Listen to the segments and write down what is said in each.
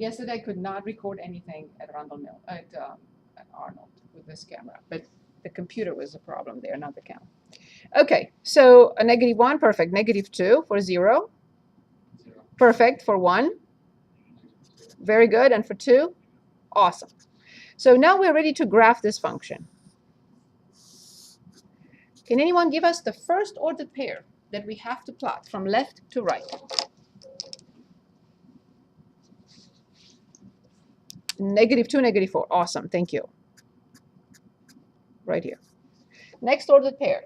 Yesterday I could not record anything at Arnold with this camera, but the computer was the problem there, not the camera. Okay, so a -1, perfect. -2 for 0. Perfect for 1. Very good. And for 2? Awesome. So now we're ready to graph this function. Can anyone give us the first ordered pair that we have to plot from left to right? -2, -4. Awesome. Thank you. Right here. Next ordered pair.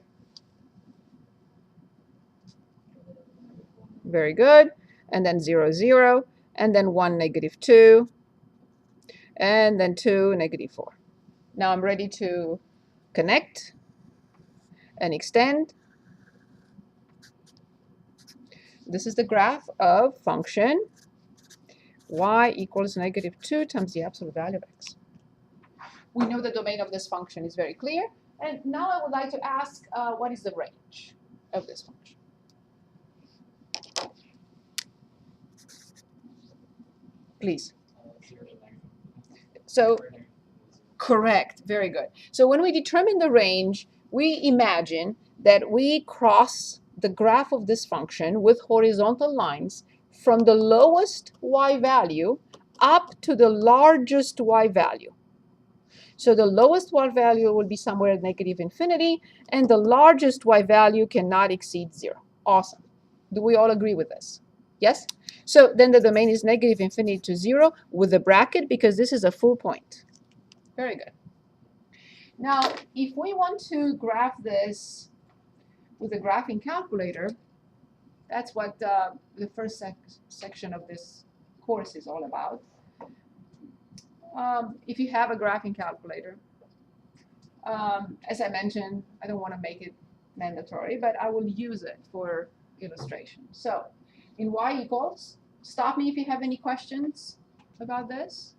Very good. And then 0, 0. And then 1, -2. And then 2, -4. Now I'm ready to connect and extend. This is the graph of function y equals -2 times the absolute value of x. We know the domain of this function is very clear. And now I would like to ask, what is the range of this function? Please. So, correct. Very good. So when we determine the range, we imagine that we cross the graph of this function with horizontal lines from the lowest y value up to the largest y value. So the lowest y value will be somewhere at -infinity, and the largest y value cannot exceed 0. Awesome. Do we all agree with this? Yes? So then the domain is -infinity to 0 with a bracket because this is a full point. Very good. Now, if we want to graph this with a graphing calculator, that's what the first section of this course is all about. If you have a graphing calculator, as I mentioned, I don't want to make it mandatory, but I will use it for illustration. So in y equals, stop me if you have any questions about this.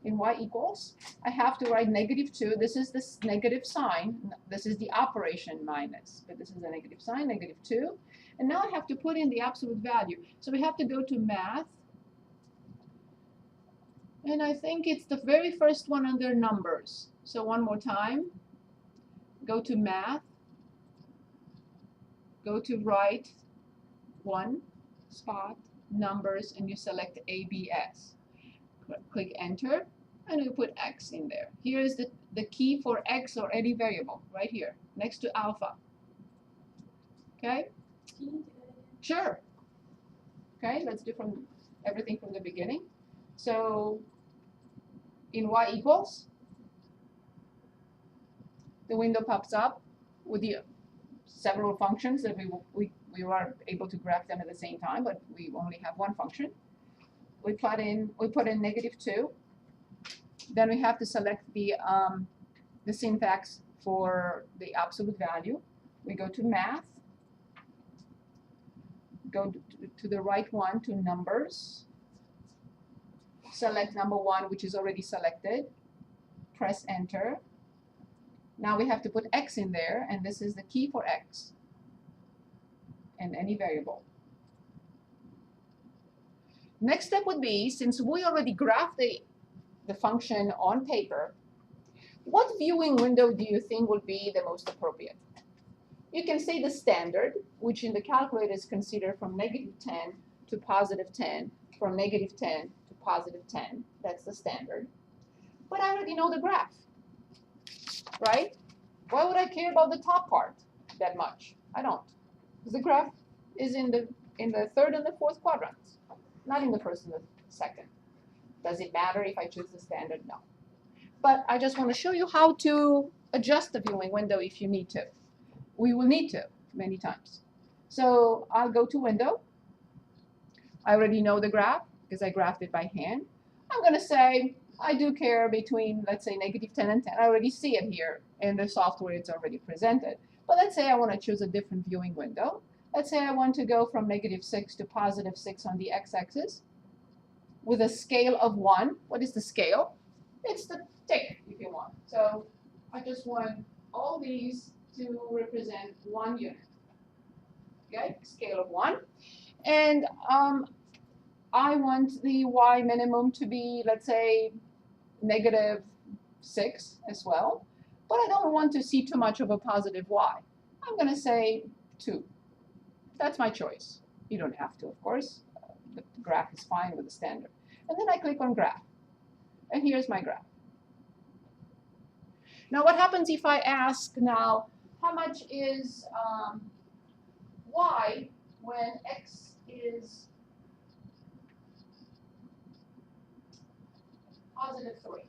In y equals, I have to write -2. This is this negative sign. This is the operation minus, but this is a negative sign, -2. And now I have to put in the absolute value. So we have to go to math. And I think it's the very first one under numbers. So one more time. Go to math. Go to right one spot, numbers, and you select ABS. Click enter, and you put x in there. Here is the key for x or any variable, right here, next to alpha. Okay? Sure. Okay, let's do everything from the beginning. So in y equals, the window pops up with the several functions that we were able to graph them at the same time, but we only have one function. We put in -2. Then we have to select the syntax for the absolute value. We go to math, go to the right one to numbers, select number 1, which is already selected, press enter. Now we have to put x in there, and this is the key for x and any variable. Next step would be, since we already graphed the function on paper, what viewing window do you think would be the most appropriate? You can say the standard, which in the calculator is considered from -10 to +10, from -10 to +10. That's the standard. But I already know the graph, right? Why would I care about the top part that much? I don't. Because the graph is in the third and the fourth quadrants, not in the first and the second. Does it matter if I choose the standard? No. But I just want to show you how to adjust the viewing window if you need to. We will need to many times. So I'll go to window. I already know the graph because I graphed it by hand. I'm going to say I do care between, let's say, -10 and 10. I already see it here in the software. It's already presented. But let's say I want to choose a different viewing window. Let's say I want to go from -6 to +6 on the x-axis with a scale of 1. What is the scale? It's the tick, if you want. So I just want all these to represent 1 unit. Okay, scale of 1. And I want the y minimum to be, let's say, -6 as well, but I don't want to see too much of a positive y. I'm going to say 2. That's my choice. You don't have to, of course. The graph is fine with the standard. And then I click on graph. And here's my graph. Now, what happens if I ask now, how much is y when x is +3?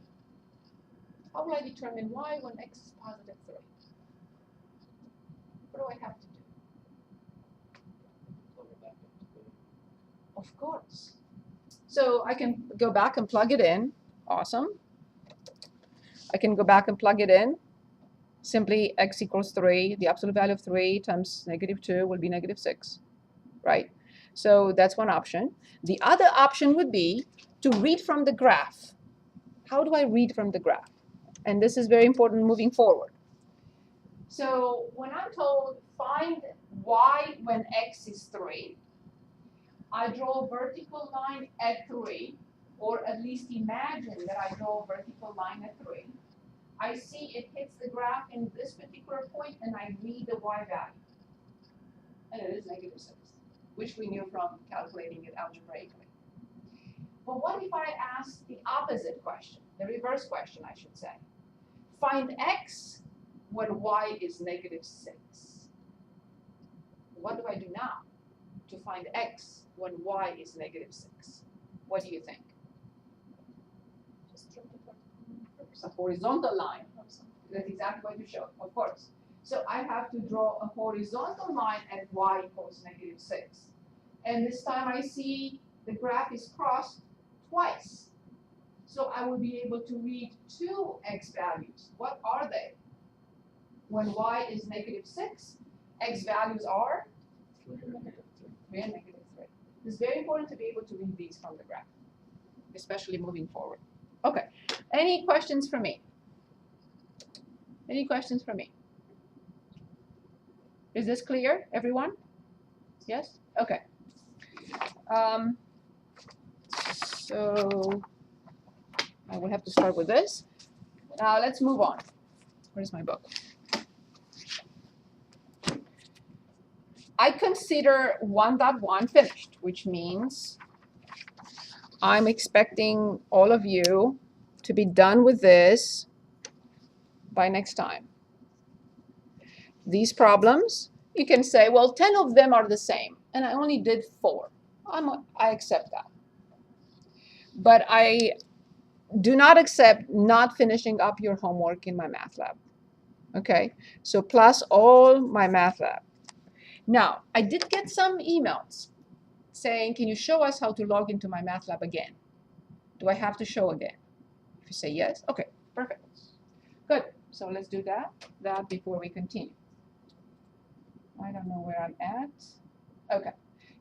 How will I determine y when x is +3? What do I have to do? Of course. So I can go back and plug it in. Awesome. I can go back and plug it in. Simply x equals 3. The absolute value of 3 times -2 will be -6, right? So that's one option. The other option would be to read from the graph. How do I read from the graph? And this is very important moving forward. So when I'm told find y when x is 3, I draw a vertical line at 3, or at least imagine that I draw a vertical line at 3. I see it hits the graph in this particular point, and I read the y value. And it is -6, which we knew from calculating it algebraically. But what if I ask the opposite question, the reverse question, I should say? Find x when y is -6. What do I do now to find x when y is -6? What do you think? A horizontal line. That's exactly what you showed, of course. So I have to draw a horizontal line at y equals -6. And this time I see the graph is crossed twice. So I will be able to read 2 x values. What are they? When y is -6, x values are 3 and -3. It's very important to be able to read these from the graph, especially moving forward. Okay, any questions for me? Any questions for me? Is this clear, everyone? Yes? Okay. So I will have to start with this. Now let's move on. Where's my book? I consider 1.1 finished, which means I'm expecting all of you to be done with this by next time. These problems, you can say, well, 10 of them are the same, and I only did 4. I accept that. But I do not accept not finishing up your homework in Mymathlab. Okay, so plus all Mymathlab. Now, I did get some emails saying, can you show us how to log into Mymathlab again? Do I have to show again? If you say yes, okay, perfect. Good, so let's do that before we continue. I don't know where I'm at. Okay,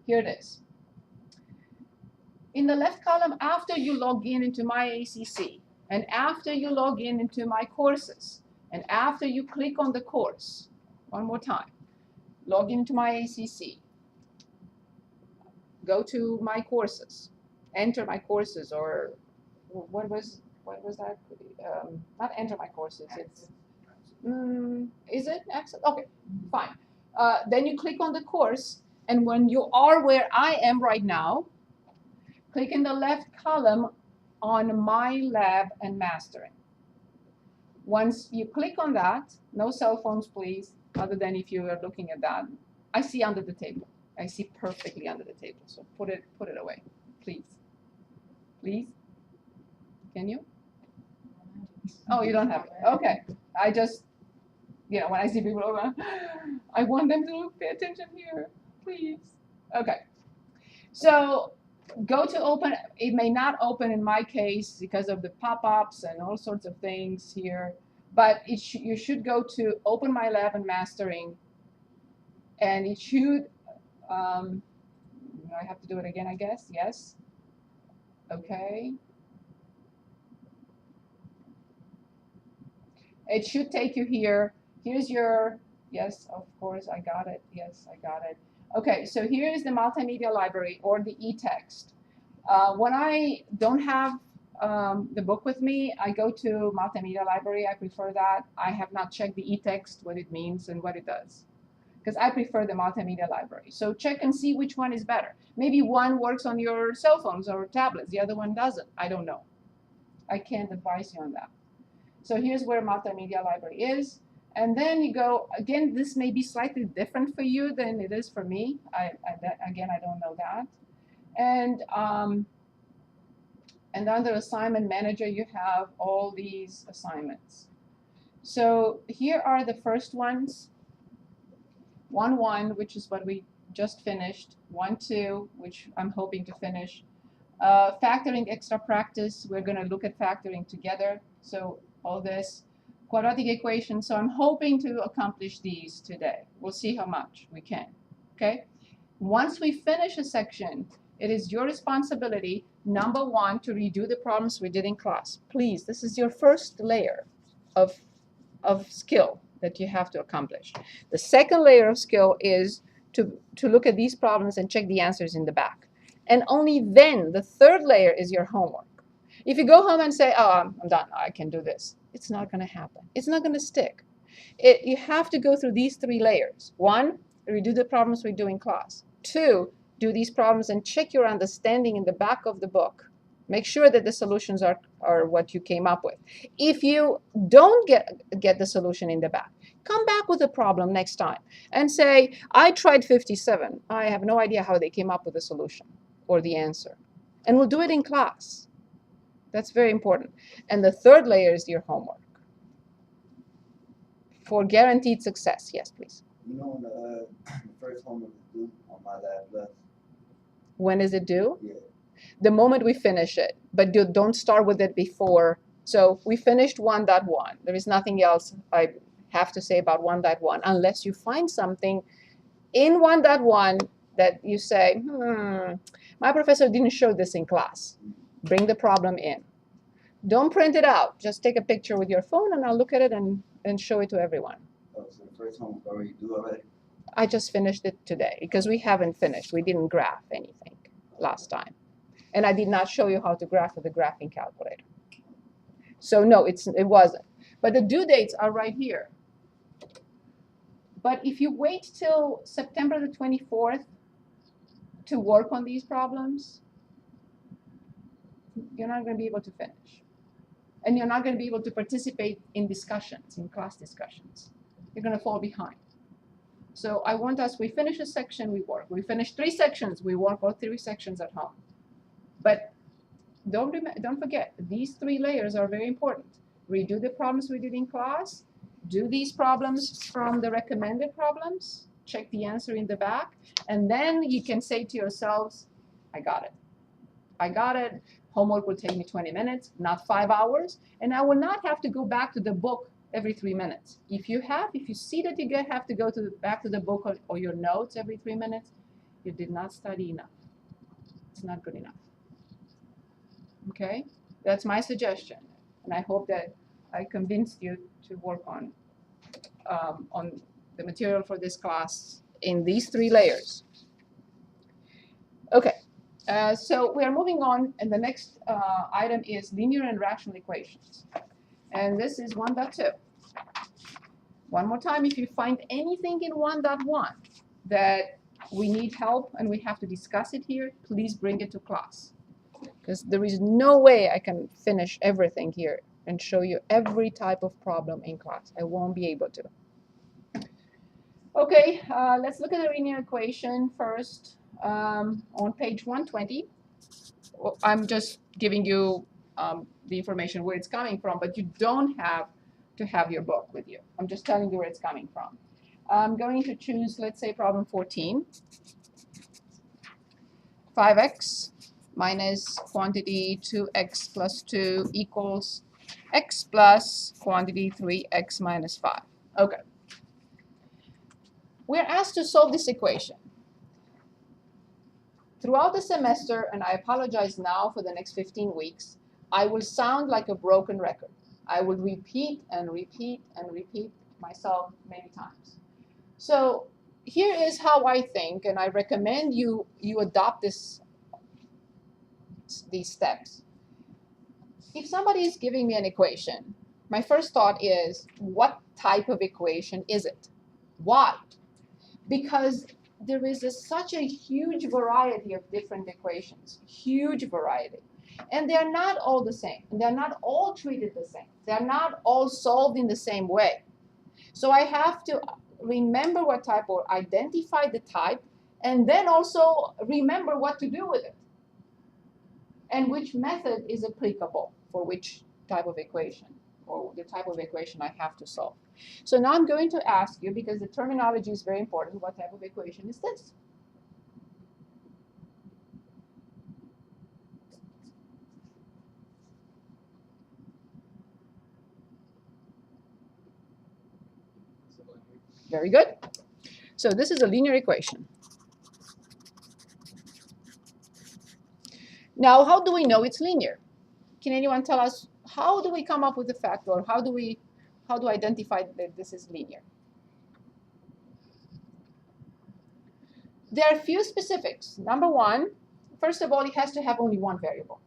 here it is. In the left column, after you log in into my ACC, and after you log in into my courses, and after you click on the course, one more time, log into my ACC, go to my courses, enter my courses, or what was that? Not enter my courses. It's is it access? Okay, fine. Then you click on the course, and when you are where I am right now, click in the left column on Mymathlab and Mastering. Once you click on that, no cell phones, please, other than if you are looking at that. I see under the table. I see perfectly under the table, so put it away, please. Please? Can you? Oh, you don't have it. Okay. I just, when I see people over, I want them to pay attention here, please. Okay. So go to open. It may not open in my case because of the pop-ups and all sorts of things here, but you should go to Open Mymathlab and Mastering, and it should, I have to do it again, I guess. Yes. Okay. It should take you here. Here's your, yes, of course, I got it. Yes, I got it. Okay, so here is the multimedia library or the e-text. When I don't have the book with me, I go to multimedia library. I prefer that. I have not checked the e-text, what it means and what it does, because I prefer the multimedia library. So check and see which one is better. Maybe one works on your cell phones or tablets, the other one doesn't. I don't know. I can't advise you on that. So here's where multimedia library is. And then you go, again, this may be slightly different for you than it is for me. Again, I don't know that. And under assignment manager, you have all these assignments. So here are the first ones. 1-1, which is what we just finished. 1-2, which I'm hoping to finish. Factoring extra practice, we're going to look at factoring together. So all this quadratic equation. So I'm hoping to accomplish these today. We'll see how much we can. Okay. Once we finish a section, it is your responsibility, number one, to redo the problems we did in class. Please, this is your first layer of skill that you have to accomplish. The second layer of skill is to look at these problems and check the answers in the back. And only then, the third layer is your homework. If you go home and say, oh, I'm done, I can do this, it's not going to happen. It's not going to stick. You have to go through these three layers. One, redo the problems we do in class. Two, do these problems and check your understanding in the back of the book. Make sure that the solutions are what you came up with. If you don't get the solution in the back, come back with a problem next time and say, I tried 57. I have no idea how they came up with the solution or the answer. And we'll do it in class. That's very important. And the third layer is your homework for guaranteed success. Yes, please. You know when the first homework is due on Mymathlab? When is it due? Yeah. The moment we finish it, but don't start with it before. So we finished 1.1. There is nothing else I have to say about 1.1 unless you find something in 1.1 that you say, my professor didn't show this in class. Bring the problem in. Don't print it out. Just take a picture with your phone and I'll look at it and show it to everyone. Oh, so the first homework already due already? I just finished it today because we haven't finished. We didn't graph anything last time. And I did not show you how to graph with the graphing calculator. So no, it wasn't. But the due dates are right here. But if you wait till September the 24th to work on these problems, you're not going to be able to finish. And you're not going to be able to participate in discussions, in class discussions. You're going to fall behind. So I want us, we finish a section, we work. We finish 3 sections, we work all 3 sections at home. But don't forget, these 3 layers are very important. Redo the problems we did in class, do these problems from the recommended problems, check the answer in the back, and then you can say to yourselves, I got it. I got it. Homework will take me 20 minutes, not 5 hours, and I will not have to go back to the book every 3 minutes. If you see that you have to go back to the book or your notes every 3 minutes, you did not study enough. It's not good enough. Okay? That's my suggestion, and I hope that I convinced you to work on the material for this class in these 3 layers. Okay. So we are moving on, and the next item is linear and rational equations. And this is 1.2. One more time, if you find anything in 1.1 that we need help and we have to discuss it here, please bring it to class. Because there is no way I can finish everything here and show you every type of problem in class. I won't be able to. Okay, let's look at the linear equation first. On page 120, I'm just giving you the information where it's coming from, but you don't have to have your book with you. I'm just telling you where it's coming from. I'm going to choose, let's say, problem 14. 5x minus quantity 2x plus 2 equals x plus quantity 3x minus 5. Okay. We're asked to solve this equation. Throughout the semester, and I apologize now for the next 15 weeks, I will sound like a broken record. I will repeat and repeat and repeat myself many times. So here is how I think, and I recommend you adopt this these steps. If somebody is giving me an equation, my first thought is, what type of equation is it? Why? Because there is such a huge variety of different equations, huge variety. And they're not all the same. And they're not all treated the same. They're not all solved in the same way. So I have to remember what type, or identify the type, and then also remember what to do with it, and which method is applicable for which type of equation, or the type of equation I have to solve. So now I'm going to ask you, because the terminology is very important, what type of equation is this? Very good. So this is a linear equation. Now, how do we know it's linear? Can anyone tell us, how do we come up with the fact, or how do I identify that this is linear? There are a few specifics. Number one, first of all, it has to have only one variable.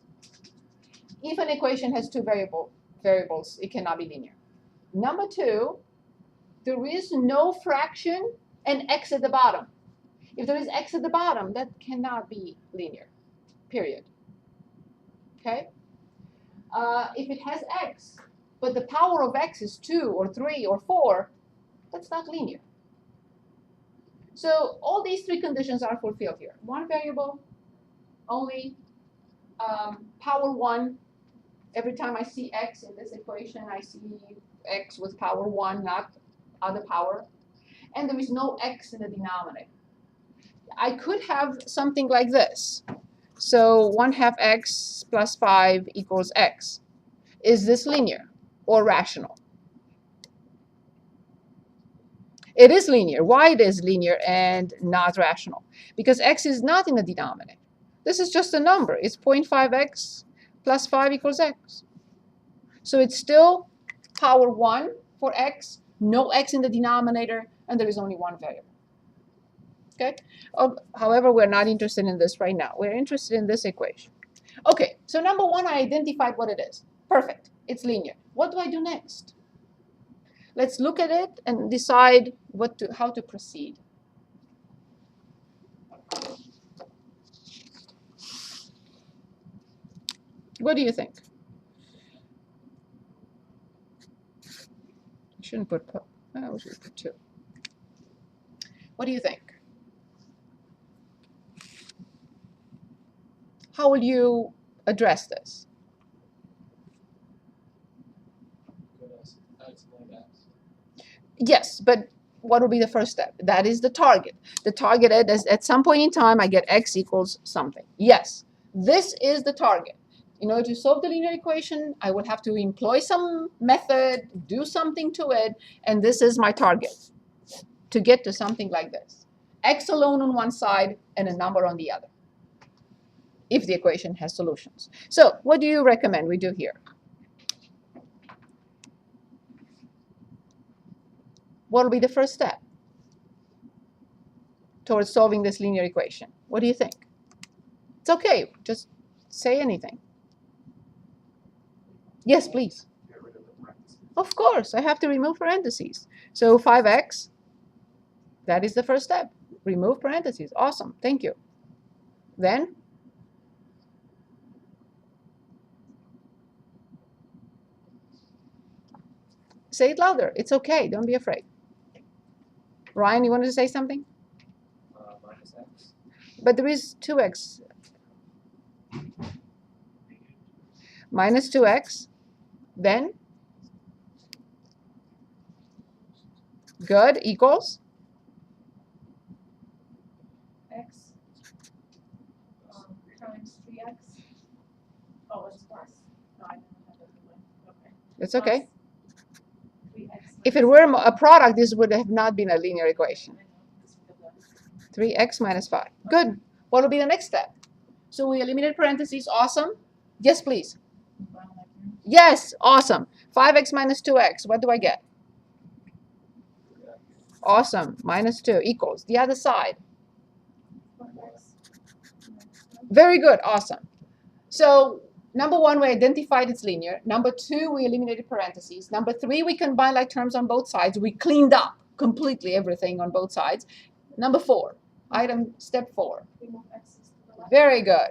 If an equation has two variables, it cannot be linear. Number two, there is no fraction and x at the bottom. If there is x at the bottom, that cannot be linear, period. Okay? If it has x, but the power of x is 2 or 3 or 4, that's not linear. So all these three conditions are fulfilled here. One variable, only power 1. Every time I see x in this equation, I see x with power 1, not other power. And there is no x in the denominator. I could have something like this. So 1/2 x plus 5 equals x. Is this linear or rational? It is linear. Why it is linear and not rational? Because x is not in the denominator. This is just a number. It's 0.5x plus 5 equals x. So it's still power 1 for x, no x in the denominator, and there is only one variable. Okay? However, we're not interested in this right now. We're interested in this equation. Okay, so number one, I identified what it is. Perfect. It's linear. What do I do next? Let's look at it and decide how to proceed. What do you think? I shouldn't put, we should put 2. What do you think? How will you address this? Yes, but what will be the first step? That is the target. The target is at some point in time, I get x equals something. Yes, this is the target. In order to solve the linear equation, I will have to employ some method, do something to it, and this is my target, to get to something like this. X alone on one side and a number on the other, if the equation has solutions. So what do you recommend we do here? What will be the first step towards solving this linear equation? What do you think? It's okay, just say anything. Yes, please. Get rid of the parentheses. Of course, I have to remove parentheses. So 5x, that is the first step. Remove parentheses. Awesome, thank you. Then, say it louder. It's okay, don't be afraid. Ryan, you wanted to say something? Minus x. But there is 2x. Minus 2x. Then, good, equals? X times 3x. Oh, it's plus. No, I didn't have it in mind. Okay. It's okay. Plus 3x. If it were a product, this would have not been a linear equation. 3x minus 5. Good. What will be the next step? So we eliminated parentheses. Awesome. Yes, please. Yes, awesome. 5x minus 2x. What do I get? Awesome. Minus 2 equals the other side. Very good. Awesome. So number one, we identified it's linear. Number two, we eliminated parentheses. Number three, we combined like terms on both sides. We cleaned up completely everything on both sides. Number four, step 4. Remove x's to the left. Very good.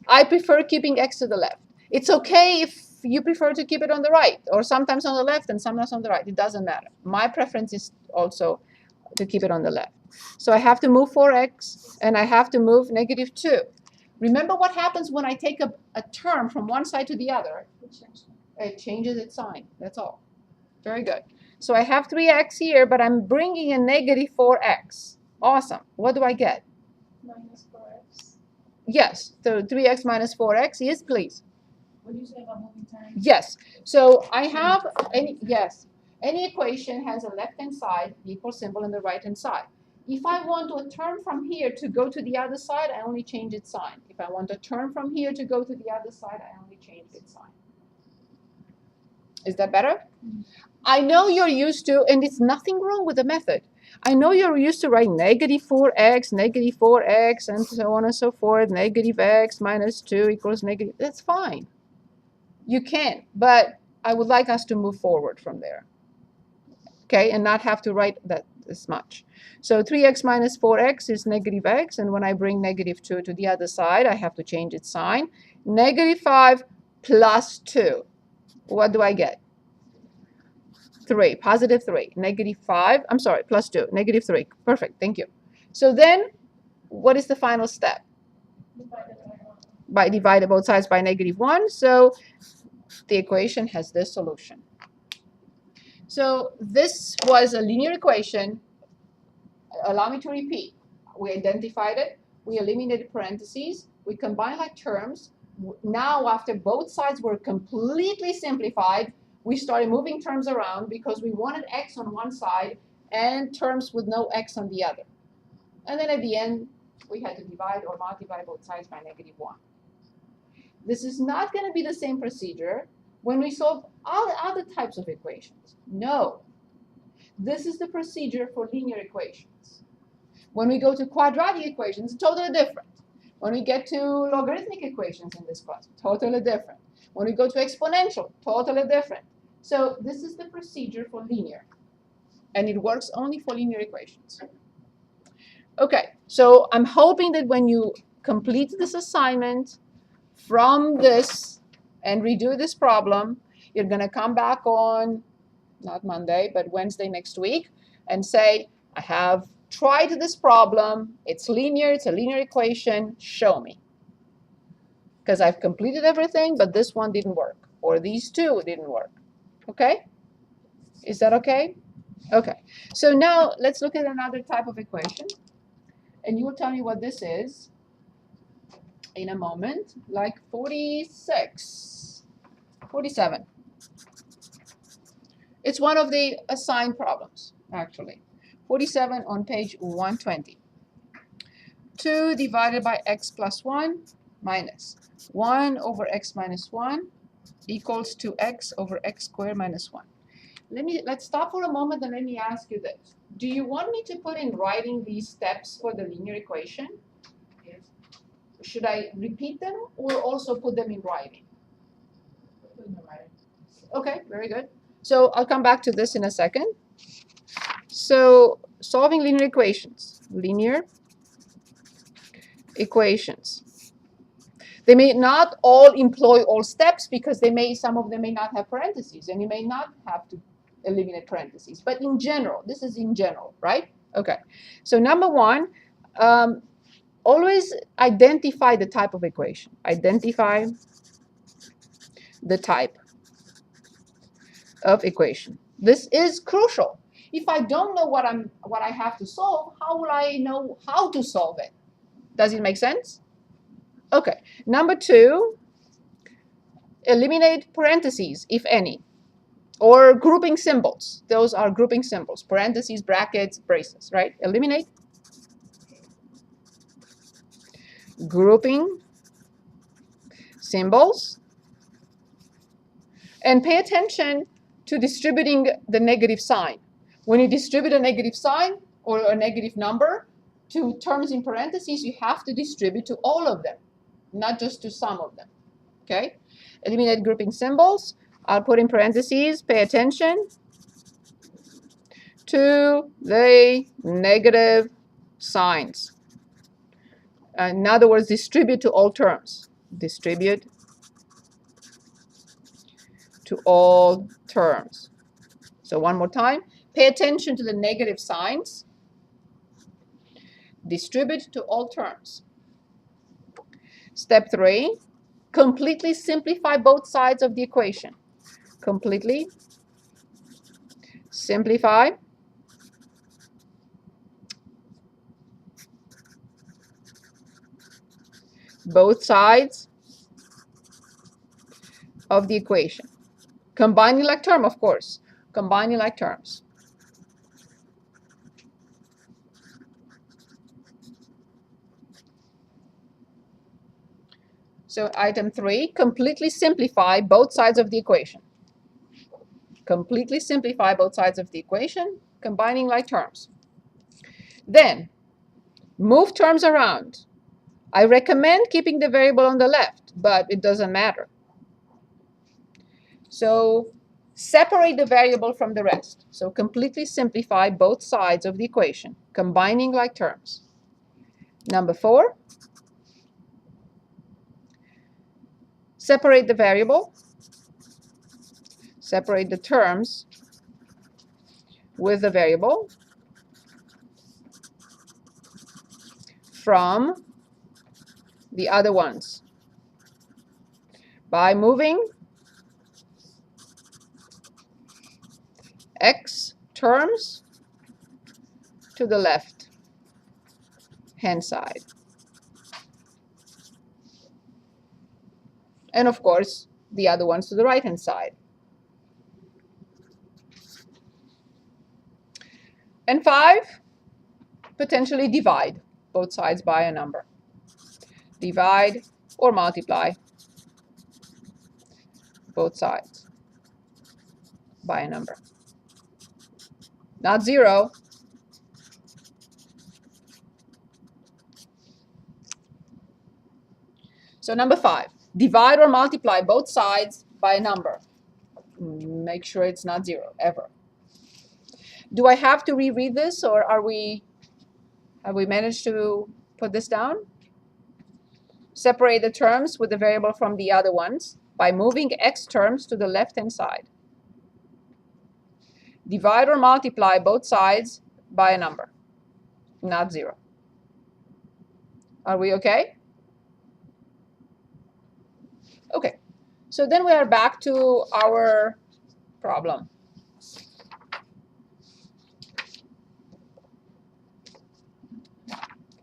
I prefer keeping x to the left. It's okay if you prefer to keep it on the right, or sometimes on the left and sometimes on the right. It doesn't matter. My preference is also to keep it on the left. So I have to move 4x, and I have to move -2. Remember what happens when I take a term from one side to the other? It changes its sign. That's all. Very good. So I have 3x here, but I'm bringing a -4x. Awesome. What do I get? Minus 4x. Yes. So 3x minus 4x. Yes, please. What do you say about moving terms? Yes. So I have any equation has a left-hand side, the equal symbol, and the right-hand side. If I want a term from here to go to the other side, I only change its sign. If I want a term from here to go to the other side, I only change its sign. Is that better? I know you're used to, and it's nothing wrong with the method. I know you're used to write -4x, and so on and so forth, -x minus 2 equals negative. That's fine. You can, but I would like us to move forward from there. Okay, and not have to write that this much. So 3x minus 4x is -x, and when I bring -2 to the other side, I have to change its sign. -5 plus 2. What do I get? 3, +3. -5, I'm sorry, plus 2, -3. Perfect, thank you. So then, what is the final step? Divide both sides by -1. So the equation has this solution. So this was a linear equation. Allow me to repeat. We identified it. We eliminated parentheses. We combined like terms. Now, after both sides were completely simplified, we started moving terms around because we wanted x on one side and terms with no x on the other. And then at the end, we had to divide or multiply both sides by -1. This is not going to be the same procedure when we solve all other types of equations. No. This is the procedure for linear equations. When we go to quadratic equations, totally different. When we get to logarithmic equations in this class, totally different. When we go to exponential, totally different. So this is the procedure for linear. And it works only for linear equations. Okay, so I'm hoping that when you complete this assignment from this and redo this problem, you're going to come back on, not Monday, but Wednesday next week, and say, I have tried this problem. It's linear. It's a linear equation. Show me. Because I've completed everything, but this one didn't work, or these two didn't work. Okay? Is that okay? Okay. So now let's look at another type of equation. And you will tell me what this is in a moment, like 47. It's one of the assigned problems, actually. 47 on page 120. 2 divided by x plus 1 minus 1 over x minus 1 equals 2x over x squared minus 1. Let's stop for a moment and let me ask you this. Do you want me to put in writing these steps for the linear equation? Yes. Should I repeat them or also put them in writing? Put in the writing. Okay, very good. So I'll come back to this in a second. So solving linear equations. Linear equations. They may not all employ all steps because some of them may not have parentheses, and you may not have to eliminate parentheses. But in general, this is in general, right? Okay. So number one, always identify the type of equation. Identify the type of equation. This is crucial. If I don't know what I have to solve, how will I know how to solve it? Does it make sense? Okay. Number two, eliminate parentheses, if any, or grouping symbols. Those are grouping symbols. Parentheses, brackets, braces, right? Eliminate grouping symbols. And pay attention to distributing the negative sign. When you distribute a negative sign or a negative number to terms in parentheses, you have to distribute to all of them, not just to some of them. Okay, eliminate grouping symbols. I'll put in parentheses, pay attention to the negative signs. In other words, distribute to all terms. Distribute to all terms. So one more time, pay attention to the negative signs. Distribute to all terms. Step 3, completely simplify both sides of the equation. Completely simplify both sides of the equation. Combining like term, of course. Combining like terms. So item 3, completely simplify both sides of the equation. Completely simplify both sides of the equation, combining like terms. Then, move terms around. I recommend keeping the variable on the left, but it doesn't matter. So separate the variable from the rest. So completely simplify both sides of the equation, combining like terms. Number 4, separate the variable, separate the terms with the variable from the other ones by moving x terms to the left hand side. And of course, the other ones to the right hand side. And 5, potentially divide both sides by a number. Divide or multiply both sides by a number. Not 0. So number 5, divide or multiply both sides by a number. Make sure it's not 0, ever. Do I have to reread this, or have we managed to put this down? Separate the terms with the variable from the other ones by moving x terms to the left-hand side. Divide or multiply both sides by a number, not 0. Are we okay? Okay, so then we are back to our problem.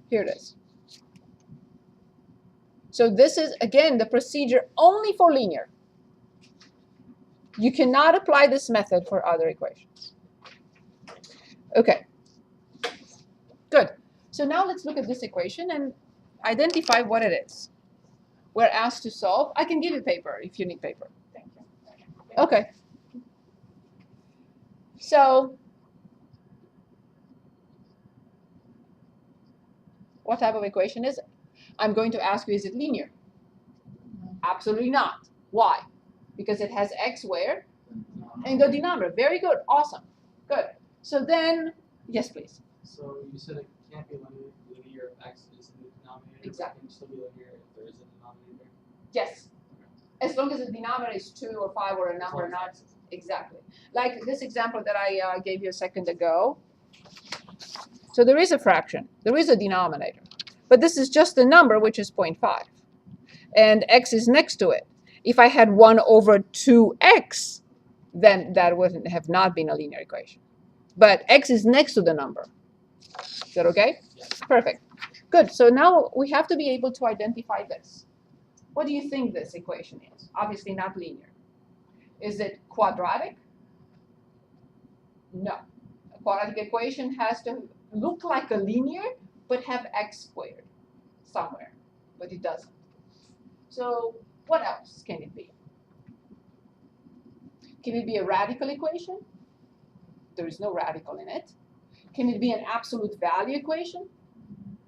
Here it is. So this is, again, the procedure only for linear. You cannot apply this method for other equations. Okay, good. So now let's look at this equation and identify what it is. We're asked to solve. I can give you paper if you need paper. Thank you. Okay. So what type of equation is it? I'm going to ask you, is it linear? Absolutely not. Why? Because it has x where? In the denominator. Very good. Awesome. Good. So then, yes, please. So you said it can't be linear if x is in the denominator. Exactly. It can still be linear if there is a denominator. Yes. As long as the denominator is 2 or 5 or a number, not exactly. Like this example that I gave you a second ago. So there is a fraction. There is a denominator. But this is just a number, which is 0.5. And x is next to it. If I had 1 over 2x, then that would have not been a linear equation. But x is next to the number. Is that okay? Yes. Perfect. Good. So now we have to be able to identify this. What do you think this equation is? Obviously not linear. Is it quadratic? No. A quadratic equation has to look like a linear, but have x squared somewhere. But it doesn't. So what else can it be? Can it be a radical equation? There is no radical in it. Can it be an absolute value equation?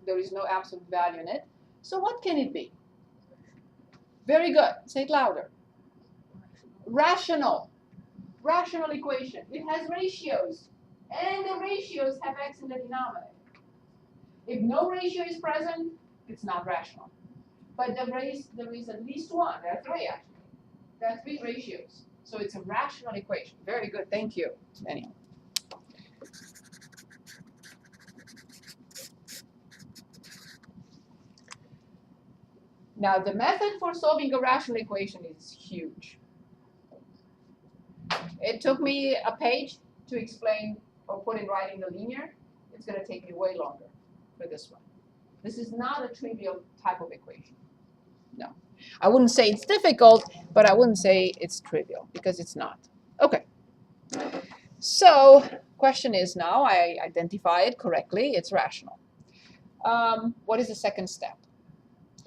There is no absolute value in it. So what can it be? Very good. Say it louder. Rational. Rational equation. It has ratios. And the ratios have x in the denominator. If no ratio is present, it's not rational. But there is at least one. There are three, actually. There are three ratios. So it's a rational equation. Very good. Thank you, Daniel. Now, the method for solving a rational equation is huge. It took me a page to explain or put in writing the linear. It's going to take me way longer for this one. This is not a trivial type of equation. No. I wouldn't say it's difficult, but I wouldn't say it's trivial because it's not. Okay. So, question is now, I identify it correctly. It's rational. What is the second step?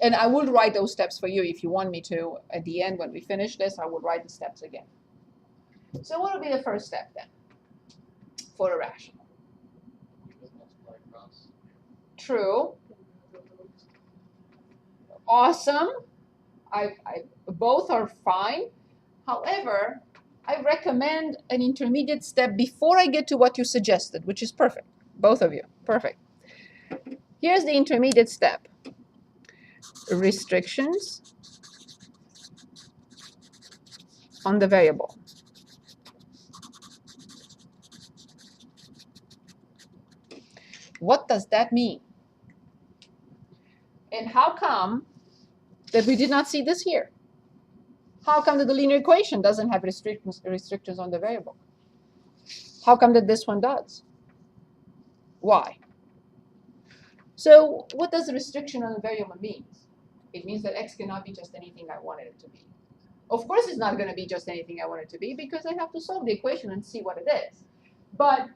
And I will write those steps for you if you want me to. At the end, when we finish this, I will write the steps again. So what will be the first step then for a rational? True. Awesome. Both are fine. However, I recommend an intermediate step before I get to what you suggested, which is perfect. Both of you. Perfect. Here's the intermediate step. Restrictions on the variable. What does that mean? And how come that we did not see this here? How come that the linear equation doesn't have restrictions on the variable? How come that this one does? Why? So what does the restriction on the variable mean? It means that x cannot be just anything I wanted it to be. Of course it's not going to be just anything I want it to be because I have to solve the equation and see what it is. But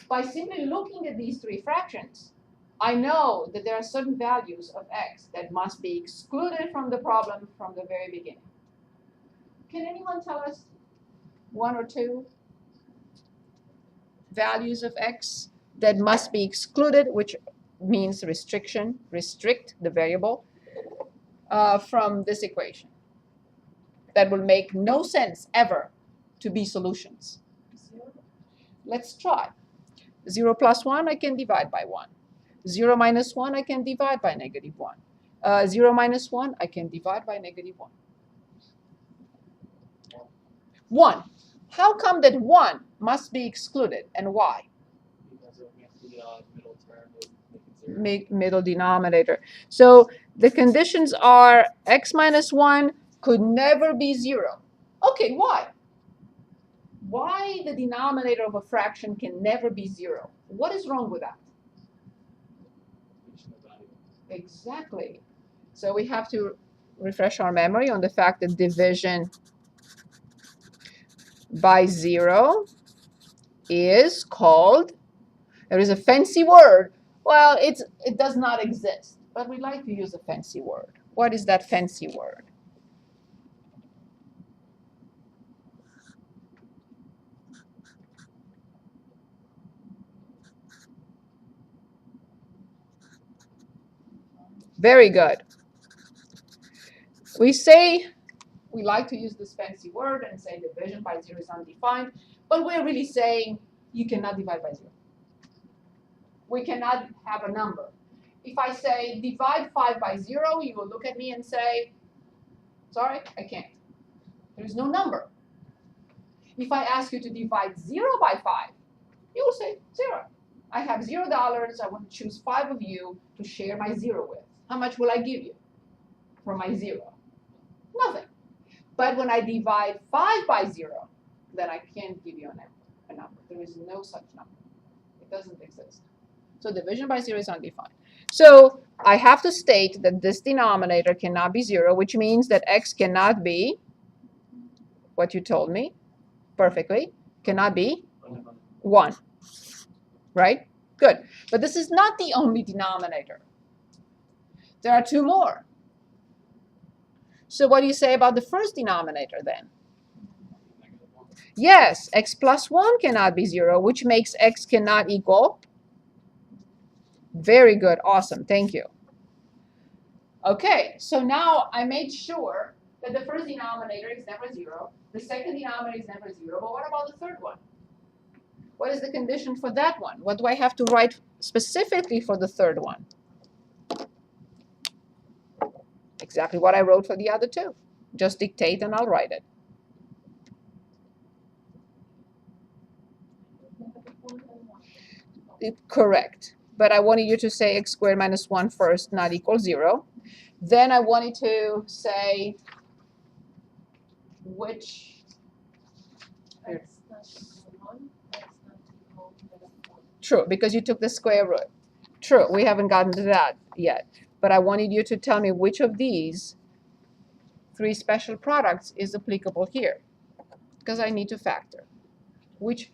by simply looking at these three fractions, I know that there are certain values of x that must be excluded from the problem from the very beginning. Can anyone tell us one or two values of x that must be excluded, which means restriction, restrict the variable from this equation? That will make no sense ever to be solutions. Let's try. 0 plus 1, I can divide by 1. 0 minus 1, I can divide by negative 1. 0 minus 1, I can divide by negative 1. 1. How come that 1 must be excluded, and why? Because it makes the middle term make it 0. Middle denominator. So the conditions are x minus 1 could never be 0. Okay, why? Why the denominator of a fraction can never be 0? What is wrong with that? Exactly. So we have to refresh our memory on the fact that division by 0 is called, there is a fancy word. Well, it does not exist, but we like to use a fancy word. What is that fancy word? Very good. We like to use this fancy word and say division by 0 is undefined, but we're really saying you cannot divide by 0. We cannot have a number. If I say divide 5 by 0, you will look at me and say, sorry, I can't. There is no number. If I ask you to divide 0 by 5, you will say 0. I have $0. I want to choose 5 of you to share my 0 with. How much will I give you for my 0? Nothing. But when I divide 5 by 0, then I can't give you a number. There is no such number. It doesn't exist. So division by 0 is undefined. So I have to state that this denominator cannot be 0, which means that x cannot be what you told me perfectly. Cannot be 1. Right? Good. But this is not the only denominator. There are 2 more. So what do you say about the first denominator then? Yes, x plus 1 cannot be 0, which makes x cannot equal. Very good. Awesome. Thank you. Okay, so now I made sure that the first denominator is never 0, the second denominator is never 0, but what about the third one? What is the condition for that one? What do I have to write specifically for the third one? Exactly what I wrote for the other two. Just dictate and I'll write it. Correct. But I wanted you to say x squared minus 1 first, not equal 0. Then I wanted to say which. X plus 1, x not equal -1. True, because you took the square root. True, we haven't gotten to that yet. But I wanted you to tell me which of these three special products is applicable here. Because I need to factor. Which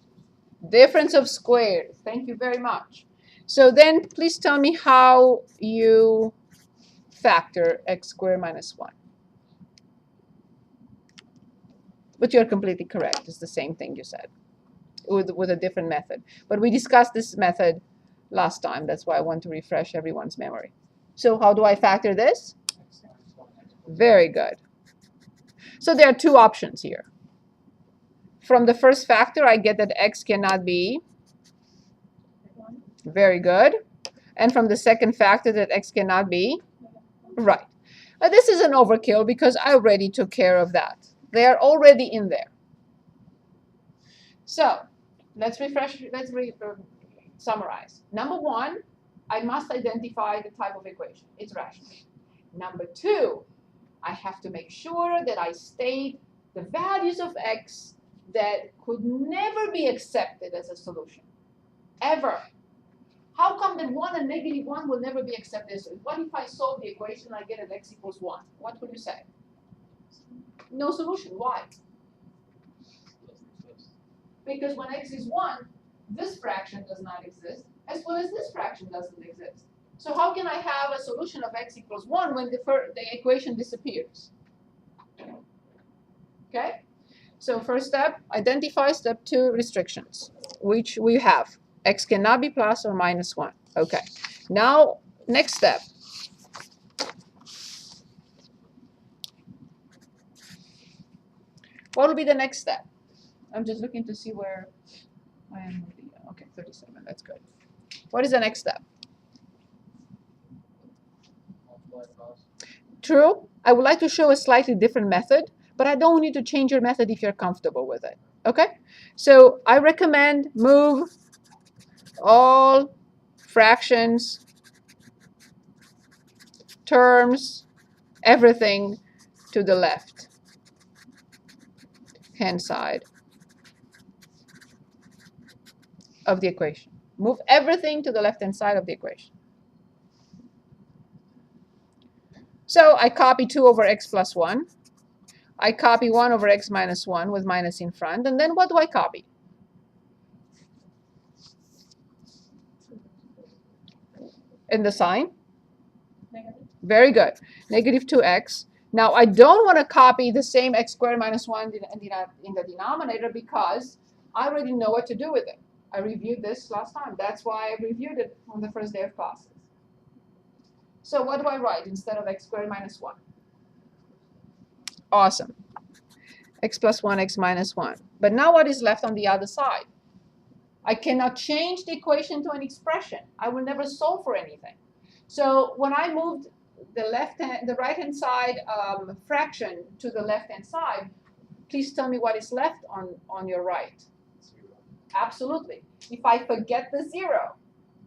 difference of squares. Thank you very much. So then please tell me how you factor x squared minus 1. But you're completely correct. It's the same thing you said with a different method. But we discussed this method last time. That's why I want to refresh everyone's memory. So how do I factor this? Very good. So there are two options here. From the first factor, I get that x cannot be. Very good. And from the second factor, that x cannot be. Right. This is an overkill because I already took care of that. They are already in there. So let's summarize. Number one, I must identify the type of equation. It's rational. Number two, I have to make sure that I state the values of x that could never be accepted as a solution. Ever. How come that 1 and -1 will never be accepted? What if I solve the equation and I get an x equals 1? What would you say? No solution. Why? Because when x is 1, this fraction does not exist, as well as this fraction doesn't exist. So how can I have a solution of x equals 1 when the equation disappears? Okay? So first step, identify. Step 2, restrictions, which we have. X cannot be plus or minus 1. Okay. Now, next step. What will be the next step? I'm just looking to see where I am. Okay, 37. That's good. What is the next step? True. I would like to show a slightly different method, but I don't want you to change your method if you're comfortable with it. Okay? So I recommend move all fractions, terms, everything to the left hand side of the equation. Move everything to the left hand side of the equation. So I copy 2 over x plus 1. I copy 1 over x minus 1 with minus in front. And then what do I copy? In the sign? Negative. Very good. Negative 2x. Now, I don't want to copy the same x squared minus 1 in the denominator because I already know what to do with it. I reviewed this last time. That's why I reviewed it on the first day of classes. So what do I write instead of x squared minus 1? Awesome. X plus 1, x minus 1. But now what is left on the other side? I cannot change the equation to an expression. I will never solve for anything. So when I moved the right-hand side fraction to the left-hand side, please tell me what is left on your right. 0. Absolutely. If I forget the 0,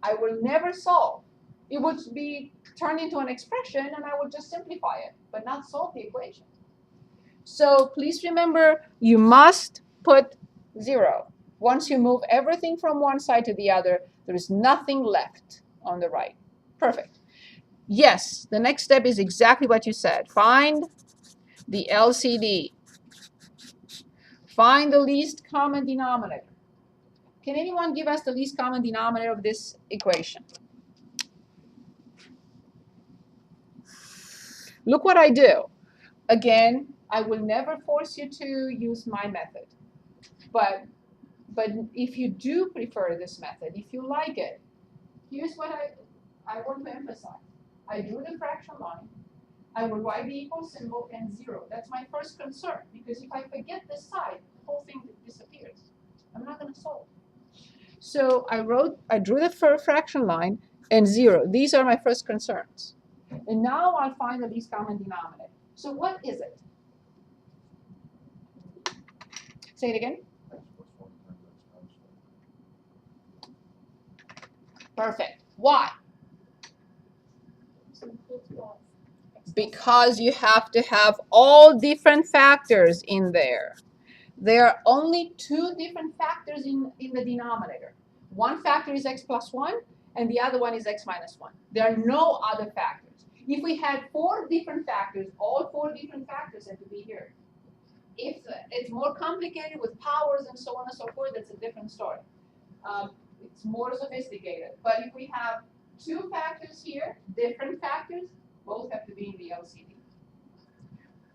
I will never solve. It would be turned into an expression, and I would just simplify it, but not solve the equation. So please remember, you must put 0. Once you move everything from one side to the other, there is nothing left on the right. Perfect. Yes, the next step is exactly what you said. Find the LCD. Find the least common denominator. Can anyone give us the least common denominator of this equation? Look what I do. Again, I will never force you to use my method. But if you do prefer this method, if you like it, here's what I want to emphasize. I drew the fraction line. I will write the equal symbol and 0. That's my first concern, because if I forget this side, the whole thing disappears. I'm not going to solve. So I drew the fraction line and 0. These are my first concerns. And now I'll find the least common denominator. So what is it? Say it again. Perfect. Why? Because you have to have all different factors in there. There are only two different factors in the denominator. One factor is x plus 1, and the other one is x minus 1. There are no other factors. If we had 4 different factors, all 4 different factors have to be here. If it's more complicated with powers and so on and so forth, that's a different story. It's more sophisticated. But if we have 2 factors here, different factors, both have to be in the LCD.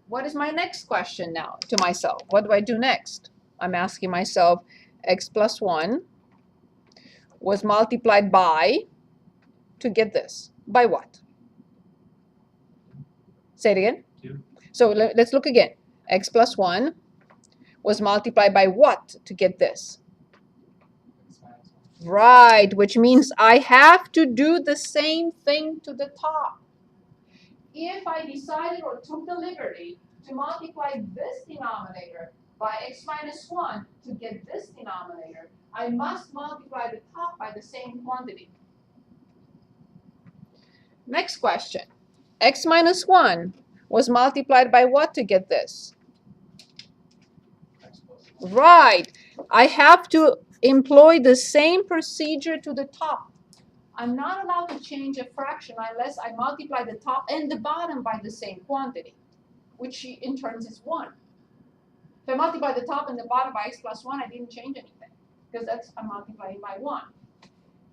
What is my next question now to myself? What do I do next? I'm asking myself, x plus 1 was multiplied by, to get this. By what? Say it again. 2. So let's look again. X plus 1 was multiplied by what to get this? X minus 1. Right, which means I have to do the same thing to the top. If I decided or took the liberty to multiply this denominator by x minus 1 to get this denominator, I must multiply the top by the same quantity. Next question. X minus 1 was multiplied by what to get this? X plus 1. Right. I have to employ the same procedure to the top. I'm not allowed to change a fraction unless I multiply the top and the bottom by the same quantity, which in turn is 1. If I multiply the top and the bottom by x plus 1, I didn't change anything, because I'm multiplying by 1.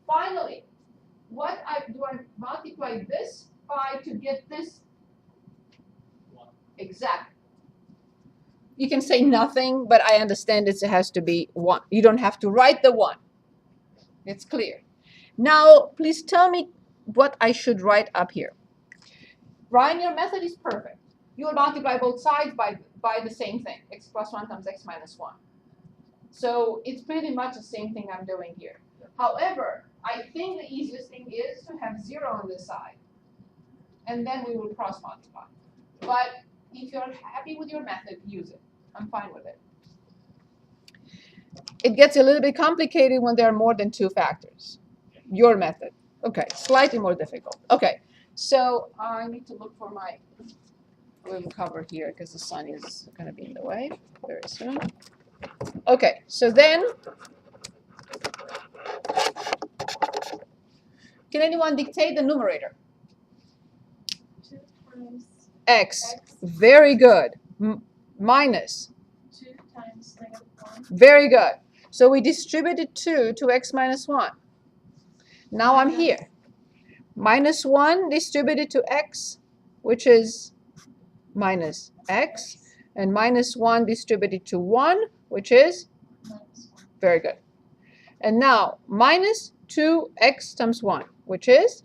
Finally, do I multiply this by to get this? 1. Exactly. You can say nothing, but I understand it has to be 1. You don't have to write the 1. It's clear. Now, please tell me what I should write up here. Ryan, your method is perfect. You will multiply both sides by the same thing. X plus 1 times x minus 1. So it's pretty much the same thing I'm doing here. However, I think the easiest thing is to have 0 on this side. And then we will cross multiply. But if you're happy with your method, use it. I'm fine with it. It gets a little bit complicated when there are more than 2 factors. Your method. Okay, slightly more difficult. Okay, so I need to look for my room cover here because the sun is going to be in the way very soon. Okay, so then, can anyone dictate the numerator? 2 times X. Very good. Minus. 2 times -1. Very good. So we distributed 2 to x minus 1. Now I'm here. Minus 1 distributed to x, which is minus x. And minus 1 distributed to 1, which is? -1. Very good. And now minus 2x times 1, which is?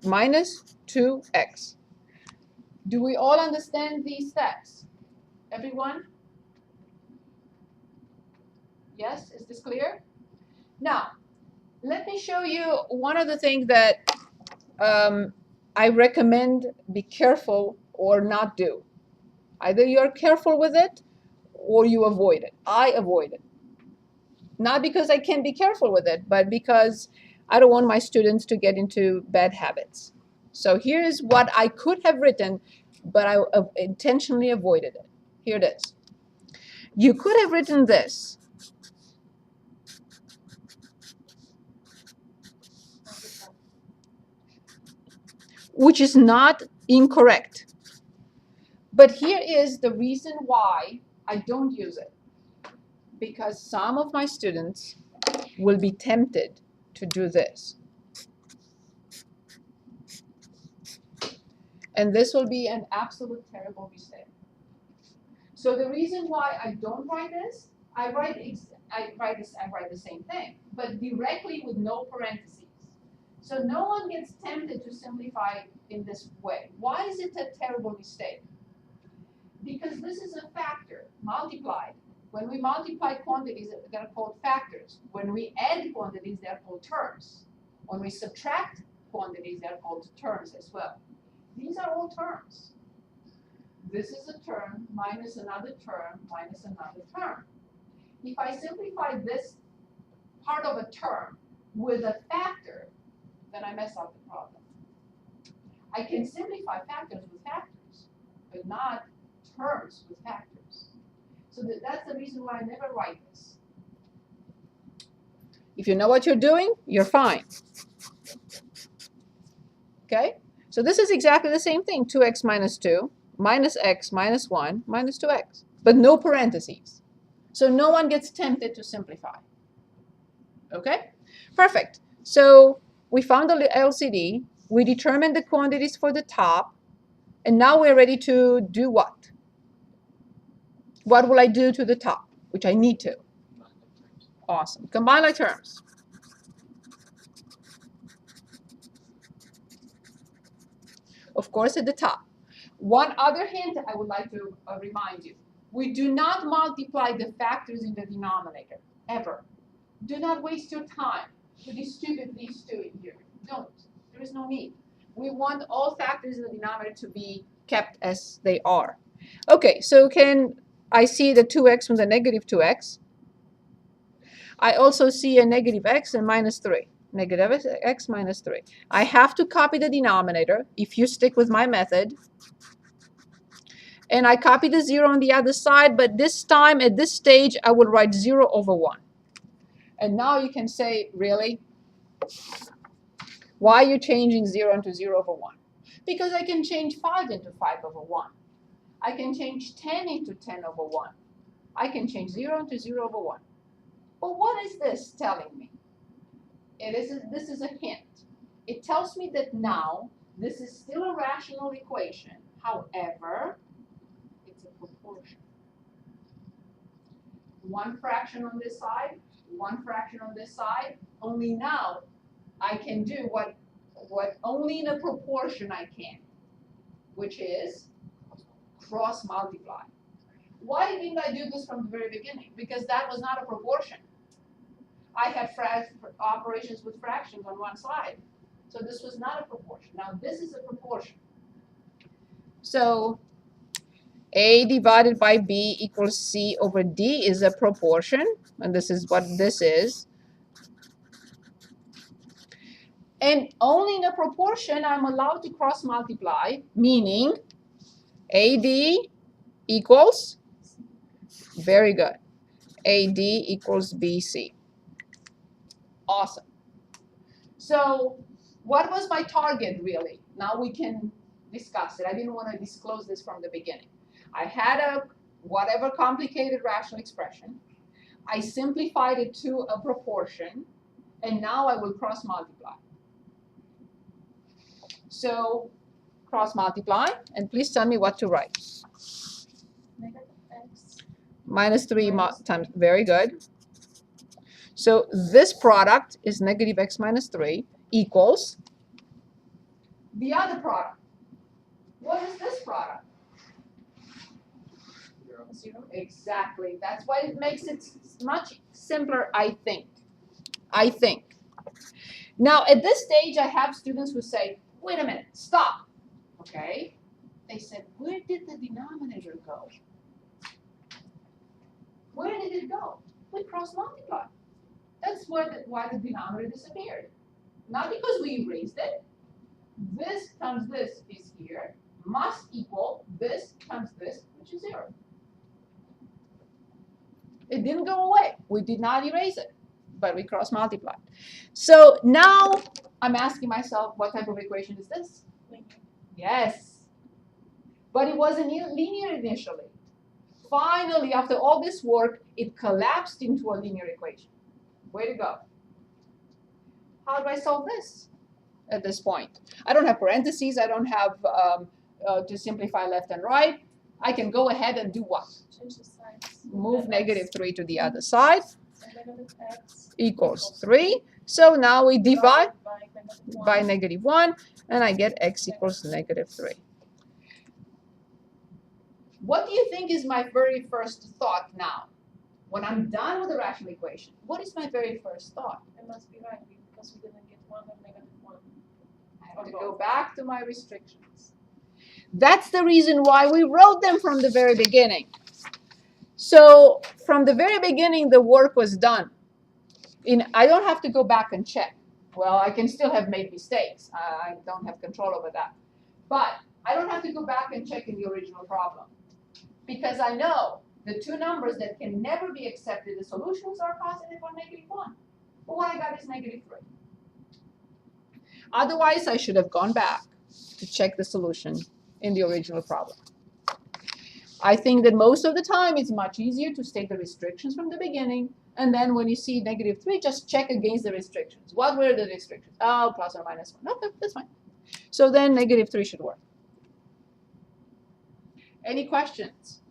Minus 2x. Do we all understand these steps? Everyone? Yes? Is this clear? Now, let me show you one of the things that I recommend be careful or not do. Either you're careful with it or you avoid it. I avoid it. Not because I can't be careful with it, but because I don't want my students to get into bad habits. So here's what I could have written, but I intentionally avoided it. Here it is. You could have written this. Which is not incorrect. But here is the reason why I don't use it. Because some of my students will be tempted to do this. And this will be an absolute terrible mistake. So the reason why I don't write this, I write the same thing, but directly with no parentheses. So no one gets tempted to simplify in this way. Why is it a terrible mistake? Because this is a factor multiplied. When we multiply quantities, they're called factors. When we add quantities, they're called terms. When we subtract quantities, they're called terms as well. These are all terms. This is a term minus another term minus another term. If I simplify this part of a term with a factor, then I mess up the problem. I can simplify factors with factors, but not terms with factors. So that's the reason why I never write this. If you know what you're doing, you're fine. Okay? So this is exactly the same thing. 2x minus 2 minus x minus 1 minus 2x, but no parentheses. So no one gets tempted to simplify. Okay? Perfect. So we found the LCD. We determined the quantities for the top. And now we're ready to do what? What will I do to the top? Which I need to. Awesome. Combine like terms. Of course, at the top. One other hint I would like to remind you. We do not multiply the factors in the denominator, ever. Do not waste your time to distribute these two in here. Don't. There is no need. We want all factors in the denominator to be kept as they are. Okay, so can I see the 2x from the negative 2x? I also see a negative x and minus 3. Negative x minus 3. I have to copy the denominator if you stick with my method. And I copy the 0 on the other side, but this time, at this stage, I will write 0 over 1. And now you can say, really? Why are you changing 0 into 0 over 1? Because I can change 5 into 5 over 1. I can change 10 into 10 over 1. I can change 0 into 0 over 1. But what is this telling me? This is a hint. It tells me that now this is still a rational equation. However, it's a proportion. One fraction on this side, one fraction on this side. Only now I can do what only in a proportion I can, which is cross multiply. Why didn't I do this from the very beginning? Because that was not a proportion. I had operations with fractions on one side. So this was not a proportion. Now this is a proportion. So A divided by B equals C over D is a proportion. And this is what this is. And only in a proportion I'm allowed to cross multiply, meaning AD equals, very good, AD equals BC. Awesome. So what was my target really? Now we can discuss it. I didn't want to disclose this from the beginning. I had a whatever complicated rational expression. I simplified it to a proportion, and now I will cross multiply. So cross multiply, and please tell me what to write. Negative x. Minus 3 times, very good. So this product is negative x minus 3 equals the other product. What is this product? 0. Exactly. That's why it makes it much simpler, I think. Now, at this stage, I have students who say, wait a minute, stop. Okay. They said, where did the denominator go? Where did it go? We cross multiply. That's why the denominator disappeared. Not because we erased it. This times this is here, must equal this times this, which is 0. It didn't go away. We did not erase it, but we cross multiplied. So now I'm asking myself, what type of equation is this? Linear. Yes. But it wasn't linear initially. Finally, after all this work, it collapsed into a linear equation. Way to go. How do I solve this at this point? I don't have parentheses. I don't have to simplify left and right. I can go ahead and do what? Change the sides. Move negative 3 to the other side. and negative x equals 3. So now we divide by negative 1. by negative 1, and I get x equals negative 3. What do you think is my very first thought now? When I'm done with the rational equation, what is my very first thought? It must be right because we didn't get 1 or negative 1. I have to go back to my restrictions. That's the reason why we wrote them from the very beginning. So from the very beginning, the work was done. I don't have to go back and check. Well, I can still have made mistakes. I don't have control over that. But I don't have to go back and check in the original problem. Because I know the two numbers that can never be accepted, the solutions are positive or negative 1. But what I got is negative 3. Otherwise, I should have gone back to check the solution in the original problem. I think that most of the time it's much easier to state the restrictions from the beginning, and then when you see negative 3, just check against the restrictions. What were the restrictions? Oh, plus or minus 1. Okay, that's fine. So then negative 3 should work. Any questions?